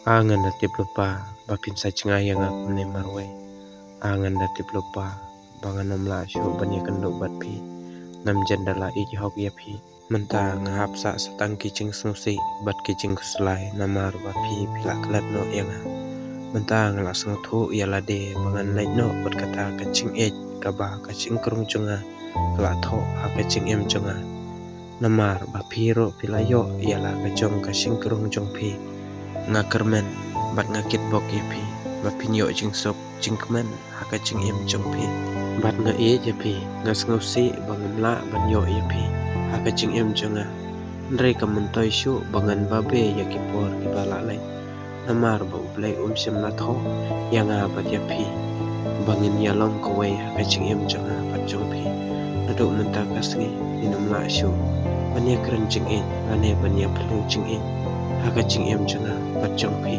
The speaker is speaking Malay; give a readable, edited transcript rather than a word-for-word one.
Angan na tiplupa bapin sa cengah yang aku ne marwai. Angan na tiplupa bangan namla shu banya kendo bat pi. Nam jendala ik hok ya pi. Menta ngahap sa satang kicing sungsi bat kicing kuslai namar ba pi pila kelat no yang. Menta ngala sang thu ya lade bangan lai no bat kata kacing ek kaba kacing kerung cunga kala tho ha kacing em cunga. Namar ba pi ro pila yo ya la kacong kacing kerung jong pi. Ngakermen bat ngakit bok pi bat pinyo jing sok jing kemen haka jing em jong pi bat nga e je pi ngas ngusi bangan la ban yo e pi haka jing em jonga ndre kamen toy shu bangan babe ya kipor ki bala lai namar ba ublai sim la tho yang a bat ya pi bangin ya long ko wei haka jing em jonga bat jong pi nadu menta kasngi inum la shu banya keren jing e ane banya perlu jing e haka jing em jonga bat jong pi